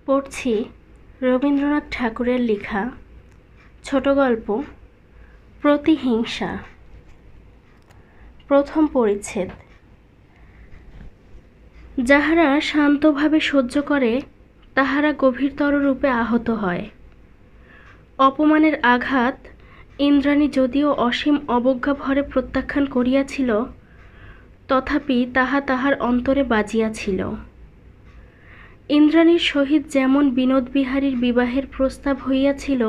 পড়ছি রবীন্দ্রনাথ ঠাকুরের লেখা ছোট গল্প প্রতিহিংসা। প্রথম পরিচ্ছেদ। যাহারা শান্তভাবে সহ্য করে তাহারা গভীরতর রূপে আহত হয়। অপমানের আঘাত ইন্দ্রাণী যদিও অসীম অবজ্ঞা ভরে প্রত্যাখ্যান করিয়াছিল, তথাপি তাহা তাহার অন্তরে বাজিয়াছিল। ইন্দ্রাণীর সহিত যেমন বিনোদবিহারীর বিবাহের প্রস্তাব হইয়াছিল,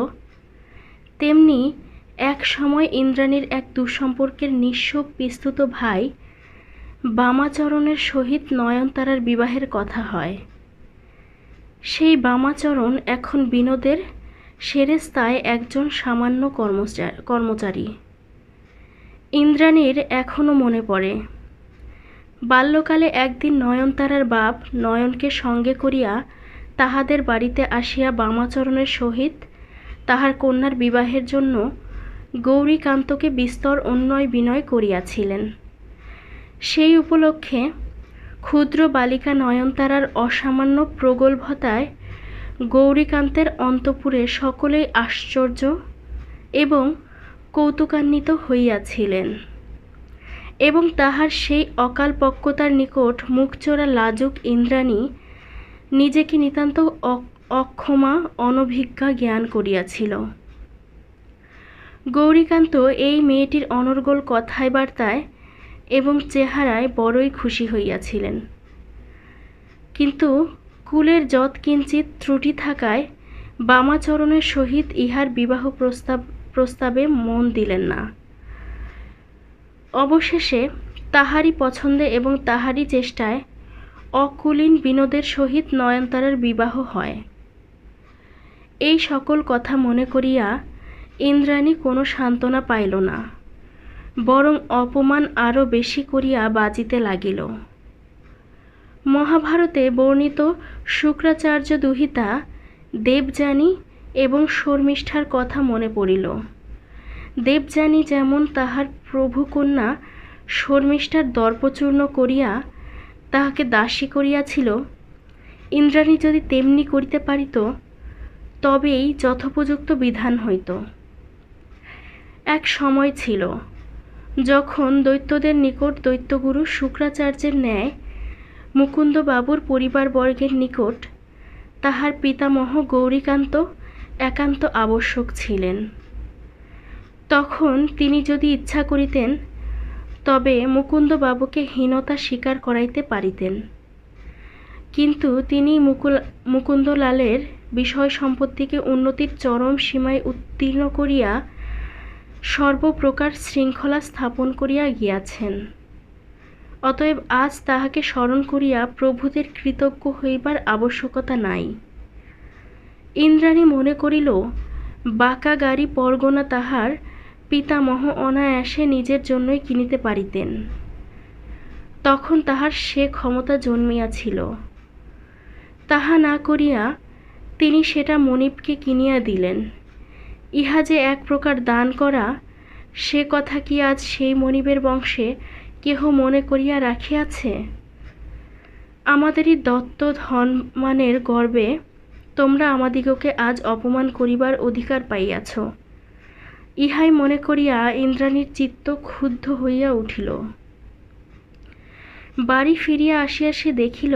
তেমনি এক সময় ইন্দ্রাণীর এক দুঃসম্পর্কের নিঃস্ব পিস্তুত ভাই বামাচরণের সহিত নয়নতারার বিবাহের কথা হয়। সেই বামাচরণ এখন বিনোদের সেরেস্তায় একজন সামান্য কর্মচারী। ইন্দ্রাণীর এখনও মনে পড়ে, বাল্যকালে একদিন নয়নতারার বাপ নয়নকে সঙ্গে করিয়া তাহাদের বাড়িতে আসিয়া বামাচরণের সহিত তাহার কন্যার বিবাহের জন্য গৌরীকান্তকে বিস্তর অন্যয় বিনয় করিয়াছিলেন। সেই উপলক্ষে ক্ষুদ্র বালিকা নয়নতারার অসামান্য প্রগল্ভতায় গৌরীকান্তের অন্তঃপুরে সকলেই আশ্চর্য এবং কৌতুকান্বিত হইয়াছিলেন এবং তাহার সেই অকালপক্বতার নিকট মুখচোরা লাজুক ইন্দ্রাণী নিজেকে নিতান্ত অক্ষমা অনভিজ্ঞা জ্ঞান করিয়াছিল। গৌরীকান্ত এই মেয়েটির অনর্গল কথায় বার্তায় এবং চেহারায় বড়ই খুশি হইয়াছিলেন, কিন্তু কুলের যৎকিঞ্চিৎ ত্রুটি থাকায় বামাচরণের সহিত ইহার বিবাহ প্রস্তাবে মন দিলেন না। অবশেষে তাহারই পছন্দে এবং তাহারই চেষ্টায় অকুলীন বিনোদের সহিত নয়নতারার বিবাহ হয়। এই সকল কথা মনে করিয়া ইন্দ্রাণী কোনো সান্ত্বনা পাইল না, বরং অপমান আরও বেশি করিয়া বাজিতে লাগিল। মহাভারতে বর্ণিত শুক্রাচার্য দুহিতা দেবযানী এবং শর্মিষ্ঠার কথা মনে পড়িল। দেবযানী যেমন তাহার প্রভুকন্যা শর্মিষ্ঠার দর্পচূর্ণ করিয়া তাহাকে দাসী করিয়াছিল, ইন্দ্রাণী যদি তেমনি করিতে পারিত তবেই যথোপযুক্ত বিধান হইত। এক সময় ছিল যখন দৈত্যদের নিকট দৈত্যগুরু শুক্রাচার্যের ন্যায় মুকুন্দবাবুর পরিবারবর্গের নিকট তাহার পিতামহ গৌরীকান্ত একান্ত আবশ্যক ছিলেন। তখন তিনি যদি ইচ্ছা করিতেন তবে মুকুন্দবাবুকে হীনতা স্বীকার করাইতে পারিতেন, কিন্তু তিনি মুকুন্দলালের বিষয় সম্পত্তিকে উন্নতির চরম সীমায় উত্তীর্ণ করিয়া সর্বপ্রকার শৃঙ্খলা স্থাপন করিয়া গিয়াছেন। অতএব আজ তাহাকে স্মরণ করিয়া প্রভুদের কৃতজ্ঞ হইবার আবশ্যকতা নাই। ইন্দ্রাণী মনে করিল, বাঁকা গাড়ি পরগনা তাহার পিতামহ অনায়াসে নিজের জন্যই কিনিতে পারিতেন। তখন তাহার সে ক্ষমতা জন্মিয়াছিল। তাহা না করিয়া তিনি সেটা মনিবকে কিনিয়া দিলেন। ইহা যে এক প্রকার দান করা, সে কথা কি আজ সেই মনিবের বংশে কেহ মনে করিয়া রাখিয়াছে? আমাদেরই দত্ত ধনমানের গর্বে তোমরা আমাদিগকে আজ অপমান করিবার অধিকার পাইয়াছ। ইহাই মনে করিয়া ইন্দ্রাণীর চিত্ত ক্ষুব্ধ হইয়া উঠিল। বাড়ি ফিরিয়া আসিয়া সে দেখিল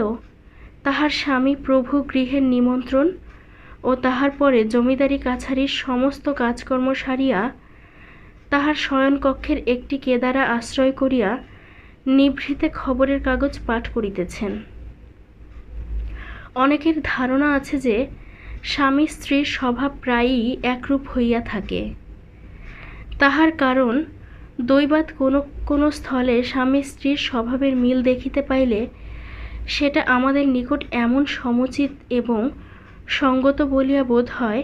তাহার স্বামী প্রভু গৃহের নিমন্ত্রণ ও তাহার পরে জমিদারি কাছারির সমস্ত কাজকর্ম সারিয়া তাহার শয়নকক্ষের একটি কেদারা আশ্রয় করিয়া নিভৃতে খবরের কাগজ পাঠ করিতেছেন। অনেকের ধারণা আছে যে স্বামী স্ত্রীর স্বভাব প্রায়ই একরূপ হইয়া থাকে। তাহার কারণ, দৈবাৎ কোনো কোনো স্থলে স্বামী স্ত্রীর স্বভাবের মিল দেখিতে পাইলে সেটা আমাদের নিকট এমন সমুচিত এবং সঙ্গত বলিয়া বোধ হয়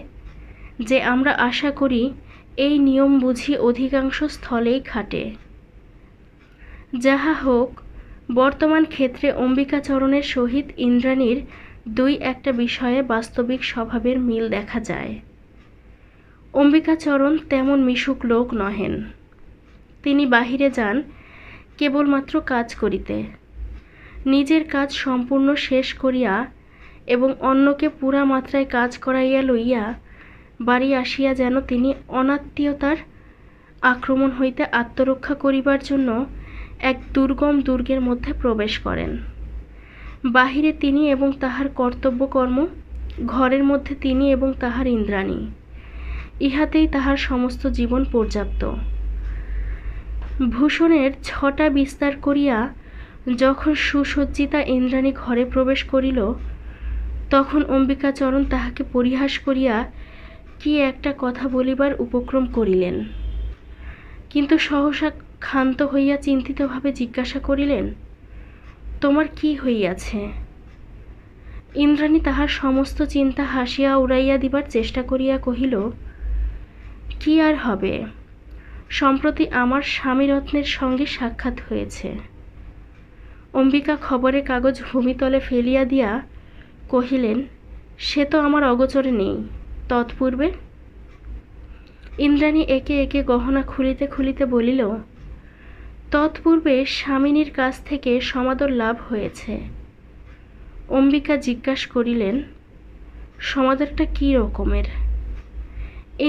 যে আমরা আশা করি এই নিয়ম বুঝি অধিকাংশ স্থলেই খাটে। যাহা হোক, বর্তমান ক্ষেত্রে অম্বিকাচরণের সহিত ইন্দ্রাণীর দুই একটা বিষয়ে বাস্তবিক স্বভাবের মিল দেখা যায়। অম্বিকাচরণ তেমন মিশুক লোক নহেন। তিনি বাহিরে যান কেবলমাত্র কাজ করিতে। নিজের কাজ সম্পূর্ণ শেষ করিয়া এবং অন্যকে পুরা মাত্রায় কাজ করাইয়া লইয়া বাড়ি আসিয়া যেন তিনি অনাত্মীয়তার আক্রমণ হইতে আত্মরক্ষা করিবার জন্য এক দুর্গম দুর্গের মধ্যে প্রবেশ করেন। বাহিরে তিনি এবং তাহার কর্তব্যকর্ম, ঘরের মধ্যে তিনি এবং তাহার ইন্দ্রাণী, ইহাতেই তাহার সমস্ত জীবন পর্যাপ্ত। ভূষণের ছটা বিস্তার করিয়া যখন সুসজ্জিতা ইন্দ্রাণী ঘরে প্রবেশ করিল, তখন অম্বিকাচরণ তাহাকে পরিহাস করিয়া কি একটা কথা বলিবার উপক্রম করিলেন, কিন্তু সহসা ক্ষান্ত হইয়া চিন্তিতভাবে জিজ্ঞাসা করিলেন, তোমার কি হইয়াছে? ইন্দ্রাণী তাহার সমস্ত চিন্তা হাসিয়া উড়াইয়া দিবার চেষ্টা করিয়া কহিল, কি আর হবে, সম্প্রতি আমার স্বামীরত্নের সঙ্গে সাক্ষাৎ হয়েছে। অম্বিকা খবরের কাগজ ভূমিতলে ফেলিয়া দিয়া কহিলেন, সে তো আমার অগোচরে নেই, তৎপূর্বে? ইন্দ্রাণী একে একে গহনা খুলিতে খুলিতে বলিল, তৎপূর্বে স্বামিনীর কাছ থেকে সমাদর লাভ হয়েছে। অম্বিকা জিজ্ঞাসা করিলেন, সমাদরটা কী রকমের?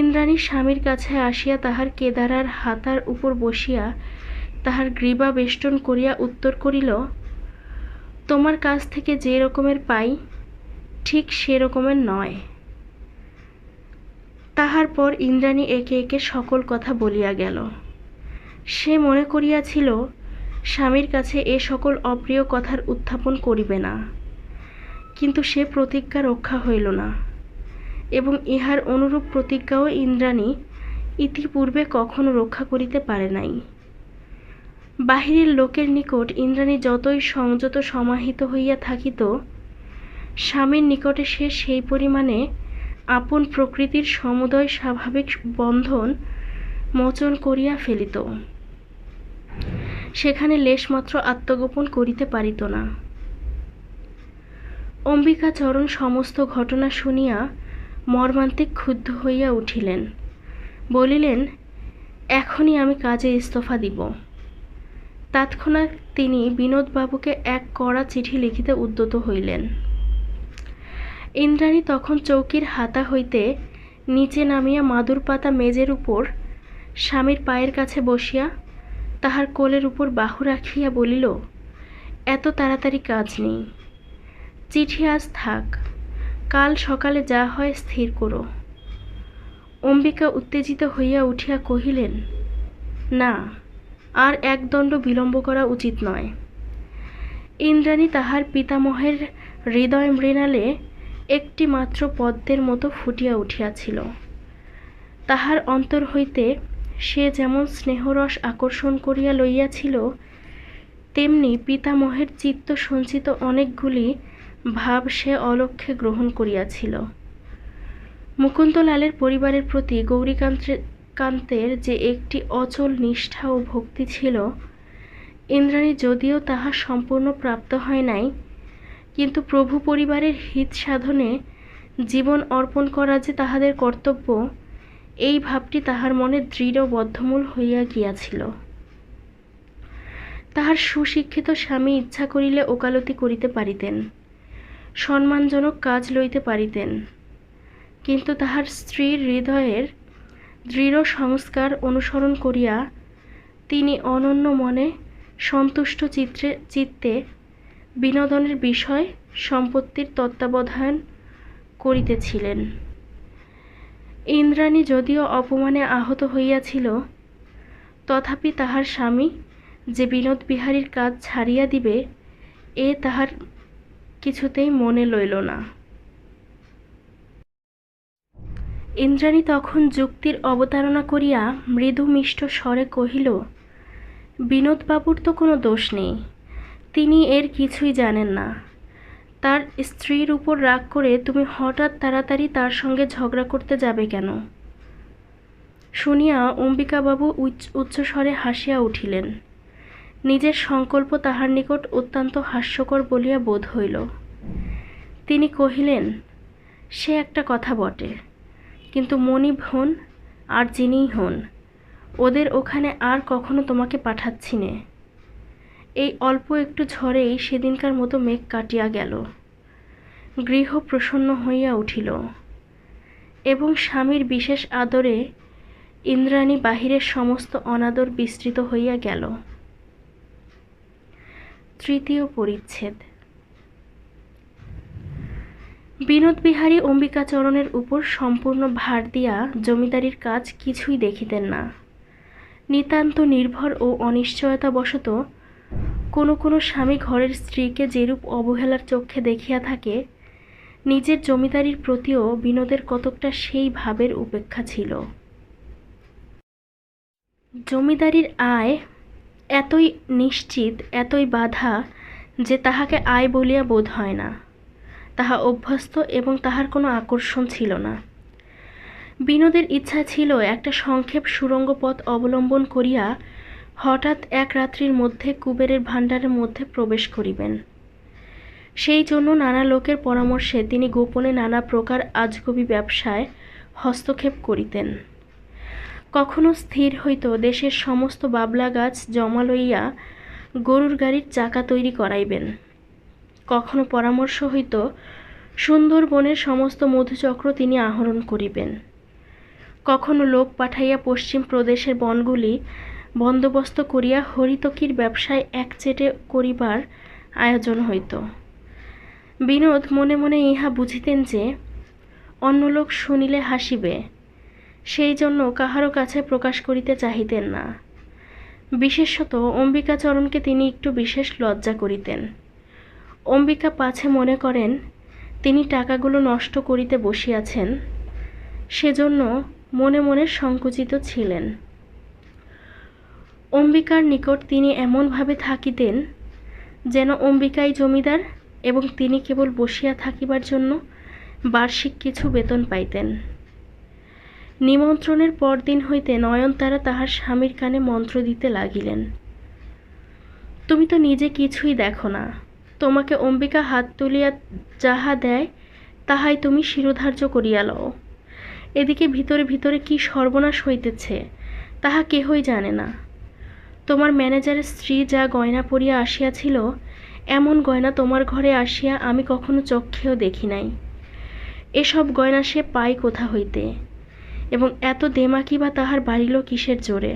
ইন্দ্রাণী স্বামীর কাছে আসিয়া তাহার কেদারার হাতার উপর বসিয়া তাহার গ্রীবা বেষ্টন করিয়া উত্তর করিল, তোমার কাছ থেকে যে রকমের পাই ঠিক সে রকমের নয়। তাহার পর ইন্দ্রাণী একে একে সকল কথা বলিয়া গেল। সে মনে করিয়াছিল স্বামীর কাছে এ সকল অপ্রিয় কথার উত্থাপন করিবে না, কিন্তু সে প্রতিজ্ঞা রক্ষা হইল না, এবং ইহার অনুরূপ প্রতিজ্ঞাও ইন্দ্রাণী ইতিপূর্বে কখনো রক্ষা করিতে পারে নাই। বাহিরের লোকের নিকট ইন্দ্রাণী যতই সংযত সমাহিত হইয়া থাকিত, স্বামীর নিকটে সে সেই পরিমাণে আপন প্রকৃতির সমুদয় স্বাভাবিক বন্ধন মোচন করিয়া ফেলিত, সেখানে লেশমাত্র আত্মগোপন করিতে পারিত না। অম্বিকাচরণ সমস্ত ঘটনা শুনিয়া মর্মান্তিক ক্ষুব্ধ হইয়া উঠিলেন, বলিলেন, এখনই আমি কাজে ইস্তফা দিব। তৎক্ষণাৎ তিনি বিনোদবাবুকে এক কড়া চিঠি লিখিতে উদ্যত হইলেন। ইন্দ্রাণী তখন চৌকির হাতা হইতে নিচে নামিয়া মাদুর পাতা মেজের উপর স্বামীর পায়ের কাছে বসিয়া তাহার কোলের উপর বাহু রাখিয়া বলিল, এত তাড়াতাড়ি কাজ নেই, চিঠি আজ থাক, কাল সকালে যা হয় স্থির করো। অম্বিকা উত্তেজিত হইয়া উঠিয়া কহিলেন, না, আর একদণ্ড বিলম্ব করা উচিত নয়। ইন্দ্রাণী তাহার পিতামহের হৃদয় মৃণালে একটি মাত্র পদ্মের মতো ফুটিয়া উঠিয়াছিল। তাহার অন্তর হইতে সে যেমন স্নেহরস আকর্ষণ করিয়া লইয়াছিল, তেমনি পিতামহের চিত্ত সঞ্চিত অনেকগুলি ভাব সে অলক্ষ্যে গ্রহণ করিয়াছিল। মুকুন্দলালের পরিবারের প্রতি গৌরীকান্তের যে একটি অচল নিষ্ঠা ও ভক্তি ছিল, ইন্দ্রাণী যদিও তাহা সম্পূর্ণ প্রাপ্ত হয় নাই, কিন্তু প্রভু পরিবারের হিত সাধনে জীবন অর্পণ করা যে তাহাদের কর্তব্য, এই ভাবটি তাহার মনে দৃঢ় বদ্ধমূল হইয়া গিয়াছিল। তাহার সুশিক্ষিত স্বামী ইচ্ছা করিলে ওকালতি করিতে পারিতেন, সম্মানজনক কাজ লইতে পারিতেন, কিন্তু তাহার স্ত্রীর হৃদয়ের দৃঢ় সংস্কার অনুসরণ করিয়া তিনি অনন্য মনে সন্তুষ্ট চিত্তে বিনোদনের বিষয় সম্পত্তির তত্ত্বাবধান করিতেছিলেন। ইন্দ্রাণী যদিও অপমানে আহত হইয়াছিল, তথাপি তাহার স্বামী যে বিনোদবিহারীর কাজ ছাড়িয়া দিবে, এ তাহার কিছুতেই মনে লইল না। ইন্দ্রাণী তখন যুক্তির অবতারণা করিয়া মৃদু মিষ্ট স্বরে কহিল, বিনোদবাবুর তো কোনো দোষ নেই, তিনি এর কিছুই জানেন না। তার স্ত্রীর উপর রাগ করে তুমি হঠাৎ তাড়াতাড়ি তার সঙ্গে ঝগড়া করতে যাবে কেন? শুনিয়া অম্বিকাবাবু উচ্চস্বরে হাসিয়া উঠিলেন। নিজের সংকল্প তাহার নিকট অত্যন্ত হাস্যকর বলিয়া বোধ হইল। তিনি কহিলেন, সে একটা কথা বটে, কিন্তু মনিব হন আর যিনিই হন, ওদের ওখানে আর কখনো তোমাকে পাঠাচ্ছি নে। এই অল্প একটু ঝড়েই সেদিনকার মতো মেঘ কাটিয়া গেল। গৃহ প্রসন্ন হইয়া উঠিল এবং স্বামীর বিশেষ আদরে ইন্দ্রাণী বাহিরের সমস্ত অনাদর বিস্তৃত হইয়া গেল। তৃতীয় পরিচ্ছেদ। বিনোদবিহারী অম্বিকাচরণের উপর সম্পূর্ণ ভার দিয়া জমিদারির কাজ কিছুই দেখিতেন না। নিতান্ত নির্ভর ও অনিশ্চয়তাবশত কোনো কোনো স্বামী ঘরের স্ত্রীকে যেরূপ অবহেলার চক্ষে দেখিয়া থাকে, নিজের জমিদারির প্রতিও বিনোদের কতকটা সেই ভাবের উপেক্ষা ছিল। জমিদারির আয় এতই নিশ্চিত, এতই বাধা যে তাহাকে আয় বলিয়া বোধ হয় না। তাহা অভ্যস্ত এবং তাহার কোনো আকর্ষণ ছিল না। বিনোদের ইচ্ছা ছিল একটা সংক্ষেপ সুড়ঙ্গ পথ অবলম্বন করিয়া হঠাৎ এক রাত্রির মধ্যে কুবেরের ভাণ্ডারের মধ্যে প্রবেশ করিবেন। সেই জন্য নানা লোকের পরামর্শে তিনি গোপনে নানা প্রকার আজগুবি ব্যবসায় হস্তক্ষেপ করিতেন। কখনো স্থির হইত দেশের সমস্ত বাবলা গাছ জমা লইয়া গরুর গাড়ির চাকা তৈরি করাইবেন। কখনো পরামর্শ হইত সুন্দরবনের সমস্ত মধুচক্র তিনি আহরণ করিবেন। কখনো লোক পাঠাইয়া পশ্চিম প্রদেশের বনগুলি বন্দোবস্ত করিয়া হরিতকীর ব্যবসায় একচেটে করিবার আয়োজন হইত। বিনোদ মনে মনে ইহা বুঝিতেন যে অন্য লোক শুনিলে হাসিবে, সেই জন্য কাহারও কাছে প্রকাশ করিতে চাহিতেন না। বিশেষত অম্বিকাচরণকে তিনি একটু বিশেষ লজ্জা করিতেন। অম্বিকা পাছে মনে করেন তিনি টাকাগুলো নষ্ট করিতে বসিয়াছেন, সেজন্য মনে মনে সংকুচিত ছিলেন। অম্বিকার নিকট তিনি এমনভাবে থাকিতেন যেন অম্বিকাই জমিদার এবং তিনি কেবল বসিয়া থাকিবার জন্য বার্ষিক কিছু বেতন পাইতেন। নিমন্ত্রণের পরদিন হইতে নয়নতারা তাহার স্বামীর কানে মন্ত্র দিতে লাগিলেন। তুমি তো নিজে কিছুই দেখো না, তোমাকে অম্বিকা হাত তুলিয়া যাহা দেয় তাহাই তুমি শিরোধার্য করিয়া লও। এদিকে ভিতরে ভিতরে কি সর্বনাশ হইতেছে তাহা কেহই জানে না। তোমার ম্যানেজারের স্ত্রী যা গয়না পরিয়া আসিয়াছিল, এমন গয়না তোমার ঘরে আসিয়া আমি কখনো চক্ষেও দেখি নাই। এসব গয়না সে পায় কোথা হইতে, এবং এত দেমাকি বা তাহার বাড়িল কিসের জোরে,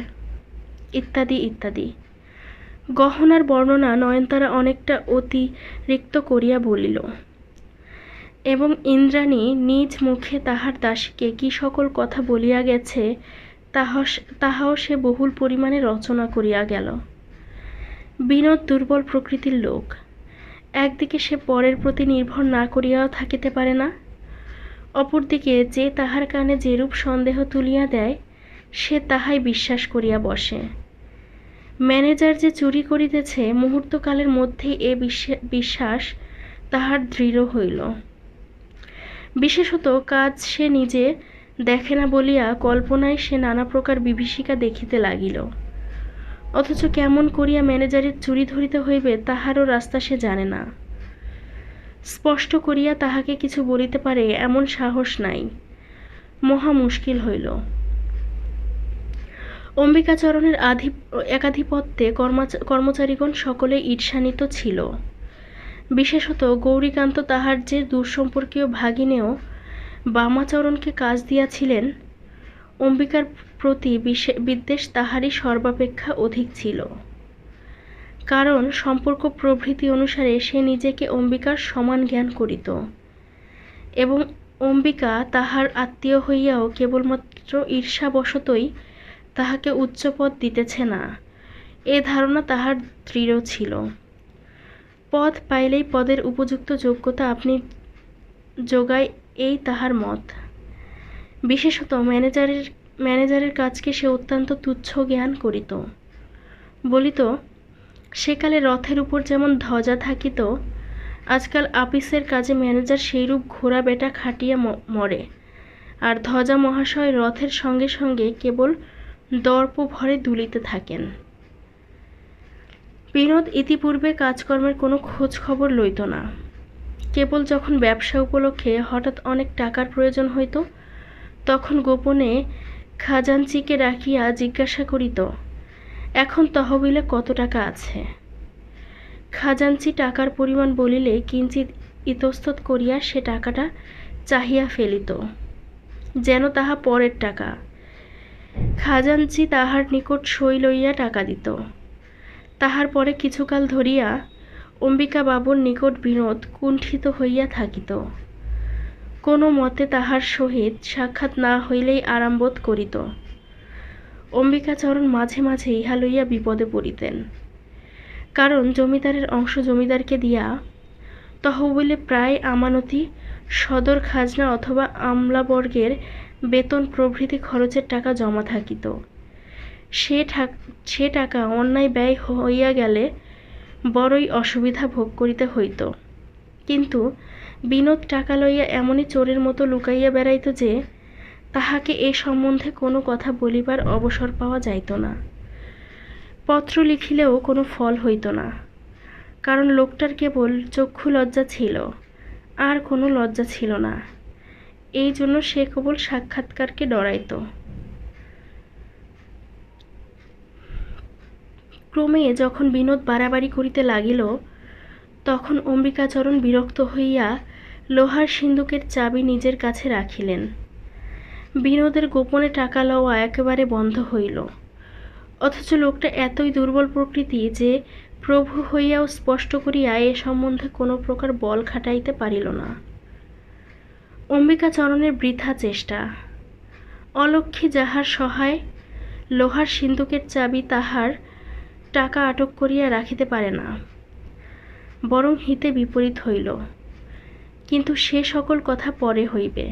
ইত্যাদি ইত্যাদি। গহনার বর্ণনা নয়নতারা অনেকটা অতিরিক্ত করিয়া বলিল, এবং ইন্দ্রাণী নিজ মুখে তাহার দাসীকে কি সকল কথা বলিয়া গেছে তাহাও সে বহুল পরিমাণে রচনা করিয়া গেল। বিনোদ দুর্বল প্রকৃতির লোক। একদিকে সে পরের প্রতি নির্ভর না করিয়াও থাকিতে পারে না, অপরদিকে যে তাহার কানে যেরূপ সন্দেহ তুলিয়া দেয় সে তাহাই বিশ্বাস করিয়া বসে। ম্যানেজার যে চুরি করিতেছে, মুহূর্তকালের মধ্যেই এ বিশ্বাস তাহার দৃঢ় হইল। বিশেষত কাজ সে নিজে দেখে না বলিয়া কল্পনায় সে নানা প্রকার বিভীষিকা দেখিতে লাগিল। অথচ কেমন করিয়া ম্যানেজারের চুরি ধরিতে হইবে তাহারও রাস্তা সে জানে না। স্পষ্ট করিয়া তাহাকে কিছু বলিতে পারে এমন সাহস নাই। মহা মুশকিল হইল। অম্বিকাচরণের একাধিপত্যে কর্মচারীগণ সকলে ঈর্ষান্বিত ছিল। বিশেষত গৌরীকান্ত তাহার যে দূরসম্পর্কীয় ভাগিনেও বামাচরণকে কাজ দিয়াছিলেন, অম্বিকার প্রতি বিদ্বেষ তাহারই সর্বাপেক্ষা অধিক ছিল। কারণ সম্পর্ক প্রভৃতি অনুসারে সে নিজেকে অম্বিকার সমান জ্ঞান করিত, এবং অম্বিকা তাহার আত্মীয় হইয়াও কেবলমাত্র ঈর্ষাবশতই তাহাকে উচ্চপদ দিতেছে না, এ ধারণা তাহার দৃঢ় ছিল। পদ পাইলেই পদের উপযুক্ত যোগ্যতা আপনি যোগায়, এই তাহার মত। বিশেষত ম্যানেজারের কাজকে সে অত্যন্ত তুচ্ছ জ্ঞান করিত। বলিত, সেকালে রথের উপর যেমন ধ্বজা থাকিত, আজকাল আপিসের কাজে ম্যানেজার সেইরূপ ঘোড়া বেটা খাটিয়া মরে, আর ধ্বজা মহাশয় রথের সঙ্গে সঙ্গে কেবল দর্প ভরে দুলিতে থাকেন। বিনোদ ইতিপূর্বে কাজকর্মের কোনো খোঁজ খবর লইত না। কেবল যখন ব্যবসা উপলক্ষে হঠাৎ অনেক টাকার প্রয়োজন হইত, তখন গোপনে খাজাঞ্চিকে ডাকিয়া জিজ্ঞাসা করিত, এখন তহবিলে কত টাকা আছে। খাজাঞ্চি টাকার পরিমাণ বলিলে কিঞ্চিৎ ইতস্তত করিয়া সে টাকাটা চাহিয়া ফেলিত, যেন তাহা পরের টাকা। খাজাঞ্চি তাহার নিকট সই লইয়া টাকা দিত। তাহার পরে কিছুকাল ধরিয়া অম্বিকা বাবুর নিকট বিনোদ কুণ্ঠিত হইয়া থাকিত। কোনো মতে তাহার সহিত সাক্ষাৎ না হইলেই আরাম বোধ করিত। অম্বিকাচরণ মাঝে মাঝে ইহা লইয়া বিপদে পড়িতেন, কারণ জমিদারের অংশ জমিদারকে দিয়া তহবিলে প্রায় আমানতি, সদর খাজনা অথবা আমলাবর্গের বেতন প্রভৃতি খরচের টাকা জমা থাকিত। সে টাকা অন্যায় ব্যয় হইয়া গেলে বড়ই অসুবিধা ভোগ করিতে হইত। কিন্তু বিনোদ টাকা লইয়া এমনই চোরের মতো লুকাইয়া বেড়াইত যে তাহাকে এ সম্বন্ধে কোনো কথা বলিবার অবসর পাওয়া যাইত না। পত্র লিখিলেও কোনো ফল হইত না, কারণ লোকটার কেবল চক্ষু লজ্জা ছিল, আর কোনো লজ্জা ছিল না। এই জন্য সে কেবল সাক্ষাৎকারকে ডরাইত। ক্রমে যখন বিনোদ বাড়াবাড়ি করিতে লাগিল, তখন অম্বিকাচরণ বিরক্ত হইয়া লোহার সিন্দুকের চাবি নিজের কাছে রাখিলেন। বিনোদের গোপনে টাকা লওয়া একেবারে বন্ধ হইল। অথচ লোকটা এতই দুর্বল প্রকৃতি যে প্রভু হইয়াও স্পষ্ট করিয়া এ সম্বন্ধে কোনো প্রকার বল খাটাইতে পারিল না। অম্বিকাচরণের বৃথা চেষ্টা। অলক্ষ্মী যাহার সহায় লোহার সিন্দুকের চাবি তাহার টাকা আটক করিয়া রাখিতে পারে না, বরং হিতে বিপরীত হইল। কিন্তু সে সকল কথা পরে হইবে।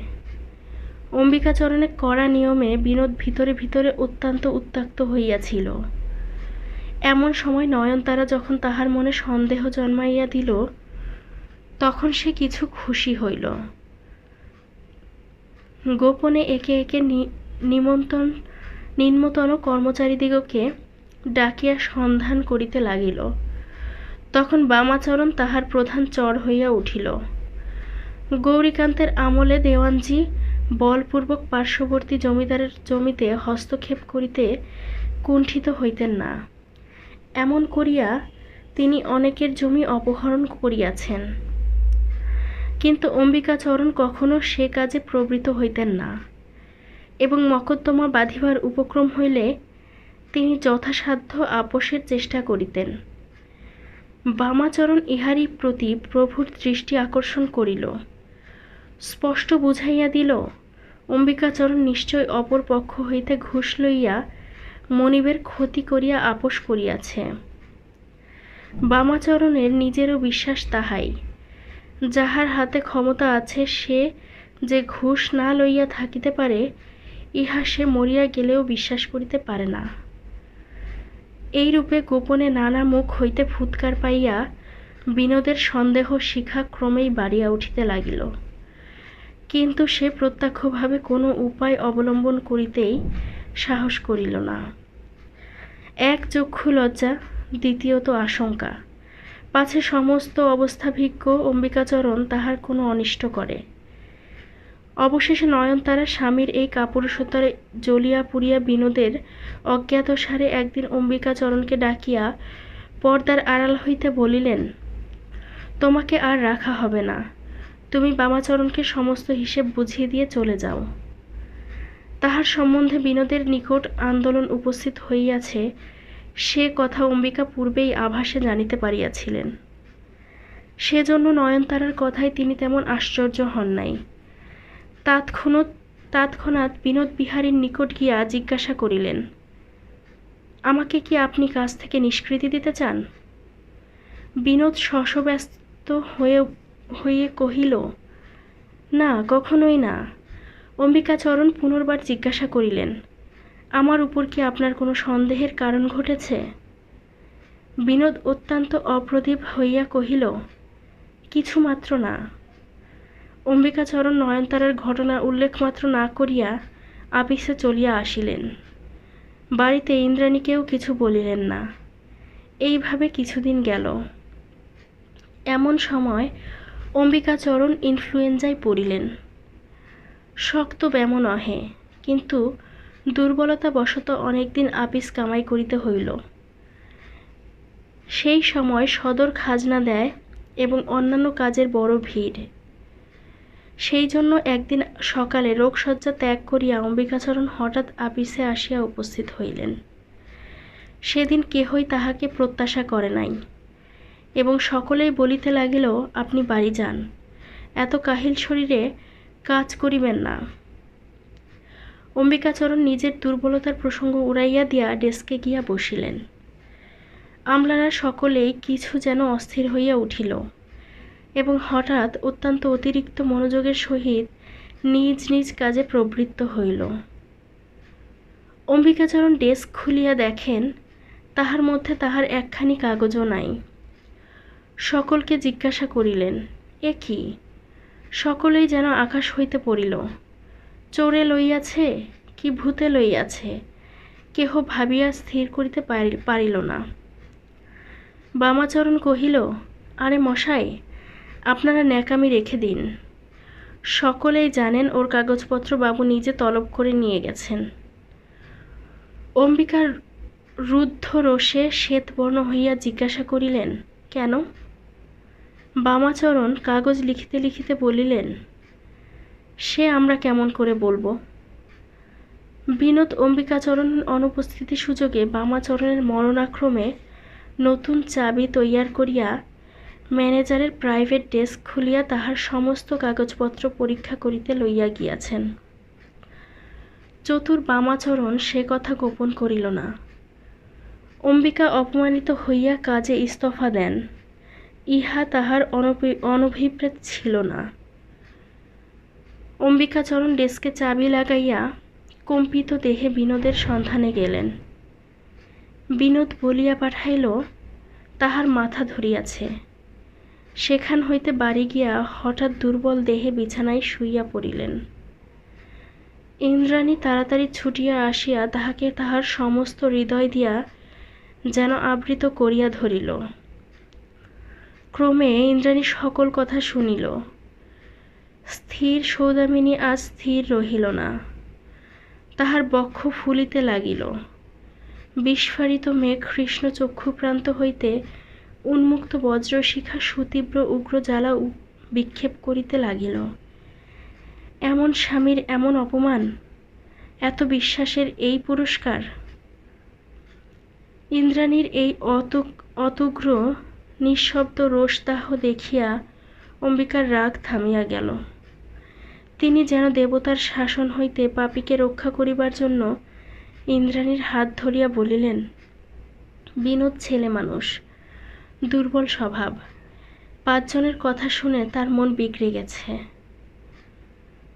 অম্বিকাচরণের কড়া নিয়মে বিনোদ ভিতরে ভিতরে অত্যন্ত উত্ত্যক্ত হইয়াছিল। এমন সময় নয়নতারা যখন তাহার মনে সন্দেহ জন্মাইয়া দিল, তখন সে কিছু খুশি হইল। গোপনে একে একে নিম্নতন কর্মচারীদিগকে ডাকিয়া সন্ধান করিতে লাগিল। তখন বামাচরণ তাহার প্রধান চর হইয়া উঠিল। গৌরীকান্তের আমলে দেওয়ানজি বলপূর্বক পার্শ্ববর্তী জমিদারের জমিতে হস্তক্ষেপ করিতে কুণ্ঠিত হইতেন না। এমন করিয়া তিনি অনেকের জমি অপহরণ করিয়াছেন, কিন্তু অম্বিকাচরণ কখনো সে কাজে প্রবৃত্ত হইতেন না, এবং মকদ্দমা বাঁধিবার উপক্রম হইলে তিনি যথাসাধ্য আপোষের চেষ্টা করিতেন। বামাচরণ ইহারই প্রতি প্রভুর দৃষ্টি আকর্ষণ করিল। স্পষ্ট বুঝাইয়া দিল, অম্বিকাচরণ নিশ্চয় অপর পক্ষ হইতে ঘুষ লইয়া মনিবের ক্ষতি করিয়া আপোষ করিয়াছে। বামাচরণের নিজেরও বিশ্বাস তাহাই। যাহার হাতে ক্ষমতা আছে সে যে ঘুষ না লইয়া থাকিতে পারে, ইহা সে মরিয়া গেলেও বিশ্বাস করিতে পারে না। এইরূপে গোপনে নানা মুখ হইতে ফুৎকার পাইয়া বিনোদের সন্দেহ শিখা ক্রমেই বাড়িয়া উঠিতে লাগিল। কিন্তু সে প্রত্যক্ষভাবে কোনো উপায় অবলম্বন করিতেই সাহস করিল না। এক চক্ষু লজ্জা, দ্বিতীয়ত আশঙ্কা, পাছে সমস্ত অবস্থাভিজ্ঞ অম্বিকাচরণ তাহার কোনো অনিষ্ট করে। অবশেষে নয়নতারা স্বামীর এই কাপুরুষতায় জ্বলিয়া পুড়িয়া বিনোদের অজ্ঞাতসারে একদিন অম্বিকাচরণকে ডাকিয়া পর্দার আড়াল হইতে বলিলেন, তোমাকে আর রাখা হবে না, তুমি বামাচরণকে সমস্ত হিসেব বুঝিয়ে দিয়ে চলে যাও। তাহার সম্বন্ধে বিনোদের নিকট আন্দোলন উপস্থিত হইয়াছে, সে কথা অম্বিকা পূর্বেই আভাসে জানিতে পারিয়াছিলেন। সেজন্য নয়নতারার কথায় তিনি তেমন আশ্চর্য হন নাই। তৎক্ষণাৎ বিনোদ বিহারীর নিকট গিয়া জিজ্ঞাসা করিলেন, আমাকে কি আপনি কাজ থেকে নিষ্কৃতি দিতে চান? বিনোদ শশব্যস্ত হয়ে কহিল, না, কখনোই না। অম্বিকাচরণ পুনর্বার জিজ্ঞাসা করিলেন, আমার উপর কি আপনার কোনো সন্দেহের কারণ ঘটেছে? বিনোদ অত্যন্ত অপ্রতিভ হইয়া কহিল, কিছুমাত্র না। অম্বিকাচরণ নয়নতারার ঘটনা উল্লেখ মাত্র না করিয়া আপিসে চলিয়া আসিলেন। বাড়িতে ইন্দ্রাণীকেও কিছু বলিলেন না। এইভাবে কিছুদিন গেল। এমন সময় অম্বিকাচরণ ইনফ্লুয়েঞ্জায় পড়িলেন। শক্ত ব্যামো নহে, কিন্তু দুর্বলতাবশত অনেকদিন আপিস কামাই করিতে হইল। সেই সময় সদর খাজনা দেয় এবং অন্যান্য কাজের বড় ভিড়। সেই জন্য একদিন সকালে রোগশয্যা ত্যাগ করিয়া অম্বিকাচরণ হঠাৎ আপিসে আসিয়া উপস্থিত হইলেন। সেদিন কেহই তাহাকে প্রত্যাশা করে নাই এবং সকলেই বলিতে লাগিল, আপনি বাড়ি যান, এত কাহিল শরীরে কাজ করিবেন না। অম্বিকাচরণ নিজের দুর্বলতার প্রসঙ্গ উড়াইয়া দিয়া ডেস্কে গিয়া বসিলেন। আমলারা সকলেই কিছু যেন অস্থির হইয়া উঠিল এবং হঠাৎ অত্যন্ত অতিরিক্ত মনোযোগের সহিত নিজ নিজ কাজে প্রবৃত্ত হইল। অম্বিকাচরণ ডেস্ক খুলিয়া দেখেন, তাহার মধ্যে তাহার একখানি কাগজও নাই। সকলকে জিজ্ঞাসা করিলেন, এ কি? সকলেই যেন আকাশ হইতে পড়িল। চোরে লইয়াছে কি ভূতে লইয়াছে, কেহ ভাবিয়া স্থির করিতে পারিল না। বামাচরণ কহিল, আরে মশাই, আপনারা ন্যাকামি রেখে দিন। সকলেই জানেন ওর কাগজপত্র বাবু নিজে তলব করে নিয়ে গেছেন। অম্বিকার রুদ্ধ রোষে শ্বেতবর্ণ হইয়া জিজ্ঞাসা করিলেন, কেন? বামাচরণ কাগজ লিখিতে লিখিতে বলিলেন, সে আমরা কেমন করে বলবো? বিনোদ অম্বিকাচরণ অনুপস্থিতি সুযোগে বামাচরণের মরণাক্রমে নতুন চাবি তৈয়ার করিয়া ম্যানেজারের প্রাইভেট ডেস্ক খুলিয়া তাহার সমস্ত কাগজপত্র পরীক্ষা করিতে লইয়া গিয়াছেন। চতুর বামাচরণ সে কথা গোপন করিল না। অম্বিকা অপমানিত হইয়া কাজে ইস্তফা দেন, ইহা তাহার অনভিপ্রেত ছিল না। অম্বিকাচরণ ডেস্কে চাবি লাগাইয়া কম্পিত দেহে বিনোদের সন্ধানে গেলেন। বিনোদ বলিয়া পাঠাইল, তাহার মাথা ধরিয়াছে। সেখান হইতে বাড়ি গিয়া হঠাৎ দুর্বল দেহে বিছানায় শুইয়া পড়িলেন। ইন্দ্রাণী তাড়াতাড়ি ছুটিয়া আসিয়া তাহাকে তাহার সমস্ত হৃদয় দিয়া যেন আবৃত করিয়া ধরিল। ক্রমে ইন্দ্রাণী সকল কথা শুনিল। স্থির সৌদামিনী আজ স্থির রহিল না, তাহার বক্ষ ফুলিতে লাগিল। বিস্ফারিত মেঘ কৃষ্ণ চক্ষুপ্রান্ত হইতে উন্মুক্ত বজ্রশিখা সুতীব্র উগ্র জ্বালা বিক্ষেপ করিতে লাগিল। এমন স্বামীর এমন অপমান, এত বিশ্বাসের এই পুরস্কার! ইন্দ্রাণীর এই অতুগ্র নিঃশব্দ রোষদাহ দেখিয়া অম্বিকার রাগ থামিয়া গেল। তিনি যেন দেবতার শাসন হইতে পাপীকে রক্ষা করিবার জন্য ইন্দ্রাণীর হাত ধরিয়া বলিলেন, বিনোদ ছেলে মানুষ, দুর্বল স্বভাব, 5 জনের কথা শুনে তার মন বিগড়ে গেছে।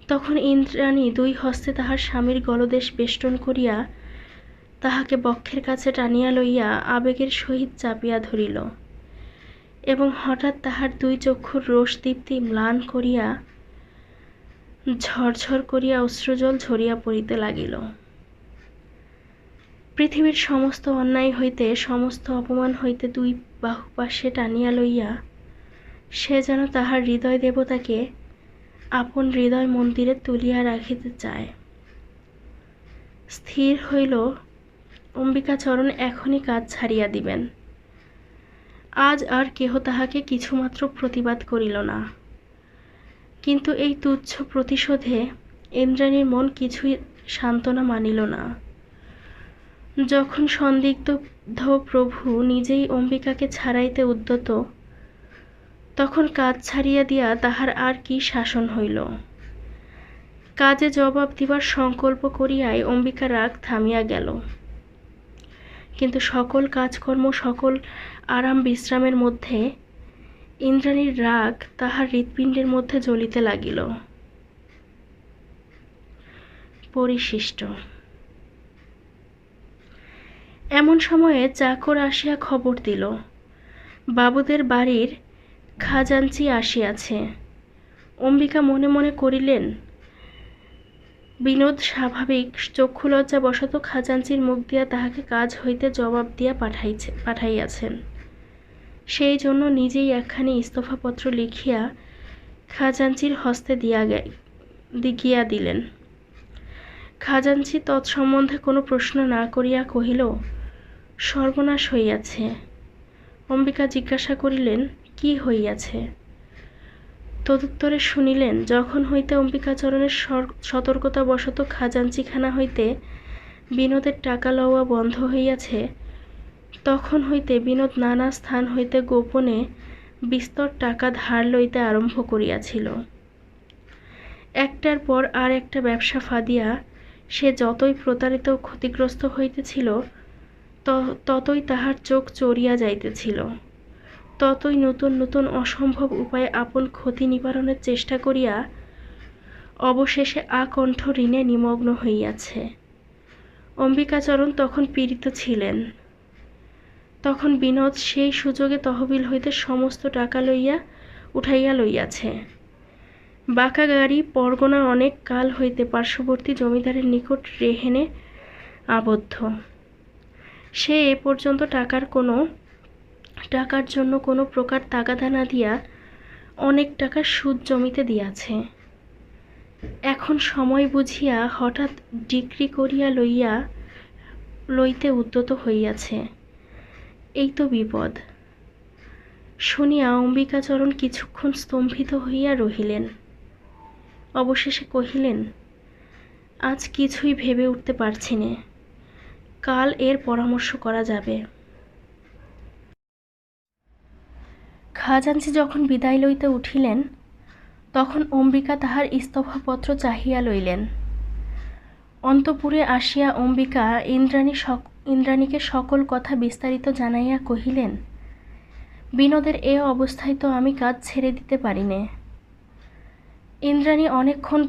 তখন ইন্দ্রাণী 2 হস্তে তাহার স্বামীর গলদেশ বেষ্টন করিয়া তাহাকে বক্ষের কাছে টানিয়া লইয়া আবেগের সহিত চাপিয়া ধরিল এবং হঠাৎ তাহার 2 চক্ষুর রোষদীপ্তি ম্লান করিয়া ঝরঝর করিয়া অশ্রুজল ঝরিয়া পড়িতে লাগিল। পৃথিবীর সমস্ত অন্যায় হইতে, সমস্ত অপমান হইতে 2 বাহু পাশে টানিয়া লইয়া সে যেন তাহার হৃদয় দেবতাকে আপন হৃদয় মন্দিরে তুলিয়া রাখিতে চায়। স্থির হইল অম্বিকাচরণ এখনই কাজ ছাড়িয়া দিবেন। আজ আর কেহ তাহাকে কিছুমাত্র প্রতিবাদ করিল না। কিন্তু এই তুচ্ছ প্রতিশোধে ইন্দ্রাণীর মন কিছুই সান্ত্বনা মানিল না। যখন সন্দিগ্ধ প্রভু নিজেই অম্বিকাকে ছাড়াইতে উদ্যত, তখন কাজ ছাড়িয়া দিয়া তাহার আর কি শাসন হইল। কাজে জবাব দিবার সংকল্প করিয়াই অম্বিকার রাগ থামিয়া গেল। কিন্তু সকল কাজকর্ম, সকল আরাম বিশ্রামের মধ্যে ইন্দ্রাণীর রাগ তাহার হৃৎপিণ্ডের মধ্যে জ্বলিতে লাগিল। পরিশিষ্ট। এমন সময়ে চাকর আসিয়া খবর দিল, বাবুদের বাড়ির খাজাঞ্চি আসিয়াছে। অম্বিকা মনে মনে করিলেন, বিনোদ স্বাভাবিক চক্ষুলজ্জা বশত খাজাঞ্চির মুখ দিয়া তাহাকে কাজ হইতে জবাব দিয়া পাঠাইয়াছেন। সেই জন্য নিজেই একখানি ইস্তফাপত্র লিখিয়া খাজাঞ্চির হস্তে গিয়া দিলেন। খাজাঞ্চি তৎসম্বন্ধে কোনো প্রশ্ন না করিয়া কহিল, সর্বনাশ হইয়াছে। অম্বিকা জিজ্ঞাসা করিলেন, কি হইয়াছে? তদুত্তরে শুনিলেন, যখন হইতে অম্বিকাচরণের সতর্কতাবশত খাজাঞ্চিখানা হইতে বিনোদের টাকা লওয়া বন্ধ হইয়াছে, তখন হইতে বিনোদ নানা স্থান হইতে গোপনে বিস্তর টাকা ধার লইতে আরম্ভ করিয়াছিল। একটার পর আর একটা ব্যবসা ফাঁদিয়া সে যতই প্রতারিত ও ক্ষতিগ্রস্ত হইতেছিল, ততই তাহার চোখ চড়িয়া যাইতেছিল, ততই নতুন নতুন অসম্ভব উপায়ে আপন ক্ষতি নিবারণের চেষ্টা করিয়া অবশেষে আকণ্ঠ ঋণে নিমগ্ন হইয়াছে। অম্বিকাচরণ তখন পীড়িত ছিলেন। তখন বিনোদ সেই সুযোগে তহবিল হইতে সমস্ত টাকা উঠাইয়া লইয়াছে। বাঁকা গাড়ি পরগনার অনেক কাল হইতে পার্শ্ববর্তী জমিদারের নিকট রেহেনে আবদ্ধ। সে এ পর্যন্ত টাকার জন্য কোনো প্রকার তাগাদা না দিয়া অনেক টাকা সুদ জমিতে দিয়াছে। এখন সময় বুঝিয়া হঠাৎ ডিক্রি করিয়া লইতে উদ্যত হইয়াছে। এই তো বিপদ। শুনিয়া অম্বিকাচরণ কিছুক্ষণ স্তম্ভিত হইয়া রহিলেন। অবশেষে কহিলেন, আজ কিছুই ভেবে উঠতে পারছি নে, কাল এর পরামর্শ করা যাবে। খাজাঞ্চি যখন বিদায় লইতে উঠিলেন, তখন অম্বিকা তাহার ইস্তফাপত্র চাহিয়া লইলেন। অন্তঃপুরে আসিয়া অম্বিকা ইন্দ্রাণীকে সকল কথা বিস্তারিত জানাইয়া কহিলেন, বিনোদের এ অবস্থায় তো আমি কাজ ছেড়ে দিতে পারি নে। ইন্দ্রাণী অনেকক্ষণ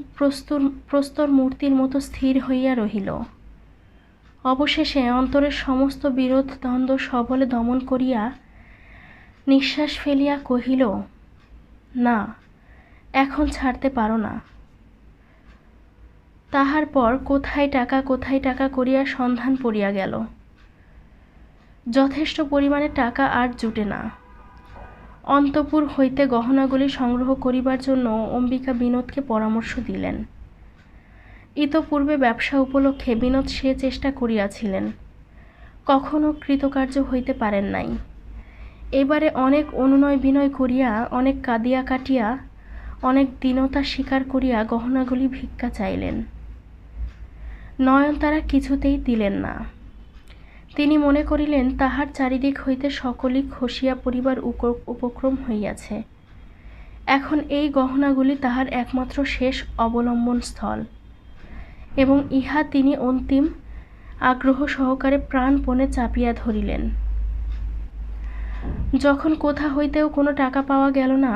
প্রস্তর মূর্তির মতো স্থির হইয়া রহিল। অবশেষে অন্তরের সমস্ত বিরোধ দ্বন্দ্ব সবলে দমন করিয়া নিঃশ্বাস ফেলিয়া কহিল, না, এখন ছাড়তে পারো না। তাহার পর কোথায় টাকা করিয়া সন্ধান পড়িয়া গেল। যথেষ্ট পরিমাণে টাকা আর জুটে না। অন্তঃপুর হইতে গহনাগুলি সংগ্রহ করিবার জন্য অম্বিকা বিনোদকে পরামর্শ দিলেন। ইতপূর্বে ব্যবসা উপলক্ষে বিনোদ সে চেষ্টা করিয়াছিলেন, কখনো কৃতকার্য হইতে পারেন নাই। এবারে অনেক অনুনয় বিনয় করিয়া, অনেক কাঁদিয়া কাটিয়া, অনেক দীনতা স্বীকার করিয়া গহনাগুলি ভিক্ষা চাইলেন। নয়নতারা কিছুতেই দিলেন না। তিনি মনে করিলেন তাহার চারিদিক হইতে সকলই খসিয়া পড়িবার উপক্রম হইয়াছে। এখন এই গহনাগুলি তাহার একমাত্র শেষ অবলম্বন স্থল, এবং ইহা তিনি অন্তিম আগ্রহ সহকারে প্রাণপণে চাপিয়া ধরিলেন। যখন কোথা হইতেও কোনো টাকা পাওয়া গেল না,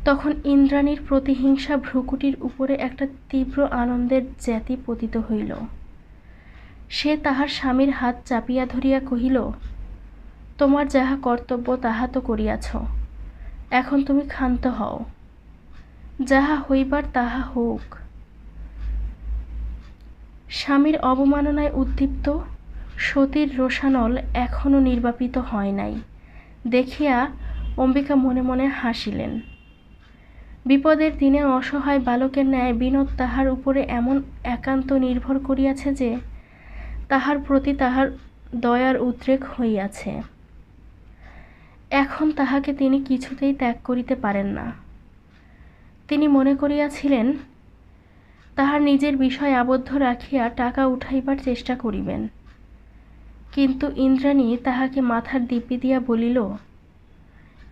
তখন ইন্দ্রাণীর প্রতিহিংসা ভ্রুকুটির উপরে একটা তীব্র আনন্দের জ্যোতি পতিত হইল। সে তাহার স্বামীর হাত চাপিয়া ধরিয়া কহিল, তোমার যাহা কর্তব্য তাহা তো করিয়াছ, এখন তুমি ক্ষান্ত হও, যাহা হইবার তাহা হোক। স্বামীর অবমাননায় উদ্দীপ্ত সতীর রোষানল এখনো নির্বাপিত হয় নাই দেখিয়া অম্বিকা মনে মনে হাসিলেন। বিপদের দিনে অসহায় বালকের ন্যায় বিনোদ তাহার উপরে এমন একান্ত নির্ভর করিয়াছে যে তাহার প্রতি তাহার দয়ার উদ্রেক হইয়াছে। এখন তাহাকে তিনি কিছুতেই ত্যাগ করিতে পারেন না। তিনি মনে করিয়াছিলেন তাহার নিজের বিষয় আবদ্ধ রাখিয়া টাকা উঠাইবার চেষ্টা করিবেন, কিন্তু ইন্দ্রাণী তাহাকে মাথার দিব্যি দিয়া বলিল,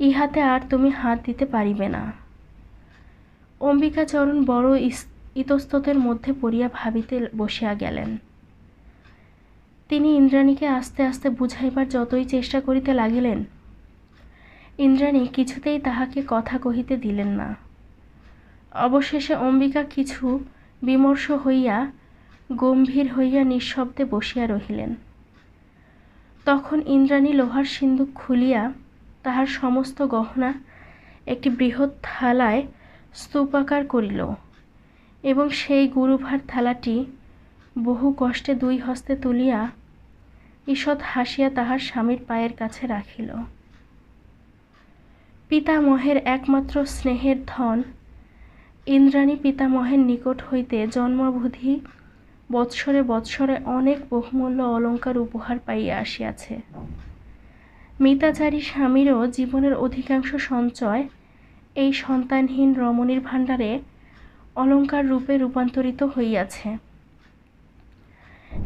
ইহাতে আর তুমি হাত দিতে পারিবে না। অম্বিকাচরণ বড় ইতস্ততের মধ্যে পড়িয়া ভাবিতে বসিয়া গেলেন। তিনি ইন্দ্রাণীকে আস্তে আস্তে বুঝাইবার যতই চেষ্টা করিতে লাগিলেন, ইন্দ্রাণী কিছুতেই তাহাকে কথা কহিতে দিলেন না। অবশেষে অম্বিকা কিছু বিমর্ষ হইয়া গম্ভীর হইয়া নিঃশব্দে বসিয়া রহিলেন। তখন ইন্দ্রাণী লোহার সিন্দুক খুলিয়া তাহার সমস্ত গহনা একটি বৃহৎ থালায় স্তূপাকার করিল, এবং সেই গুরুভার থালাটি বহু কষ্টে দুই হস্তে তুলিয়া ঈষৎ হাসিয়া তাহার স্বামীর পায়ের কাছে রাখিল। পিতামহের একমাত্র স্নেহের ধন ইন্দ্রাণী পিতামহের নিকট হইতে জন্মাবধি বৎসরে বৎসরে অনেক বহুমূল্য অলঙ্কার উপহার পাইয়া আসিয়াছে। মিতাচারী স্বামীরও জীবনের অধিকাংশ সঞ্চয় এই সন্তানহীন রমণীর ভাণ্ডারে অলঙ্কার রূপে রূপান্তরিত হইয়াছে।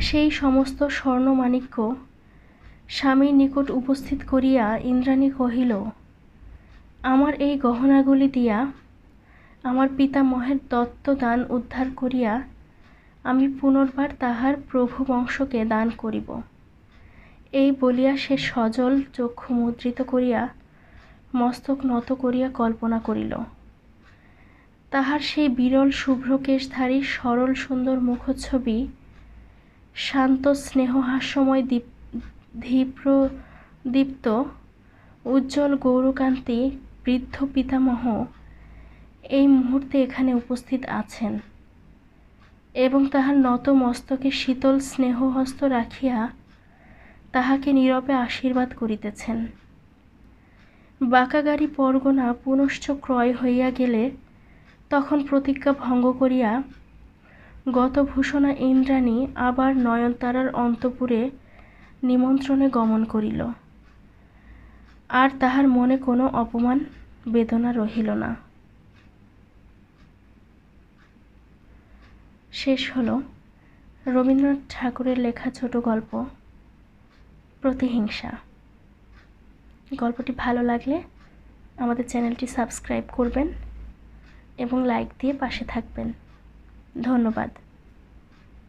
সেই সমস্ত স্বর্ণমাণিক্য স্বামীর নিকট উপস্থিত করিয়া ইন্দ্রাণী কহিল, আমার এই গহনাগুলি দিয়া আমার পিতামহের দত্তদান উদ্ধার করিয়া আমি পুনর্বার তাহার প্রভু বংশকে দান করিব। এই বলিয়া সে সজল চক্ষু মুদ্রিত করিয়া মস্তক নত করিয়া কল্পনা করিল। তাহার সেই বিরল শুভ্রকেশধারী সরল সুন্দর মুখচ্ছবি, শান্ত স্নেহহাস্যময় ধীপ্রদীপ্ত উজ্জ্বল গৌরকান্তি বৃদ্ধ পিতামহ এই মুহূর্তে এখানে উপস্থিত আছেন এবং তাহার নত মস্তকে শীতল স্নেহহস্ত রাখিয়া তাহাকে নীরবে আশীর্বাদ করিতেছেন। বাঁকাগাড়ি পরগনা পুনশ্চ ক্রয় হইয়া গেলে তখন প্রতিজ্ঞা ভঙ্গ করিয়া গতভূষণা ইন্দ্রাণী আবার নয়নতারার অন্তঃপুরে নিমন্ত্রণে গমন করিল। আর তাহার মনে কোনো অপমান বেদনা রহিল না। শেষ হলো রবীন্দ্রনাথ ঠাকুরের লেখা ছোট গল্প প্রতিহিংসা। গল্পটি ভালো লাগলে আমাদের চ্যানেলটি সাবস্ক্রাইব করবেন এবং লাইক দিয়ে পাশে থাকবেন। ধন্যবাদ।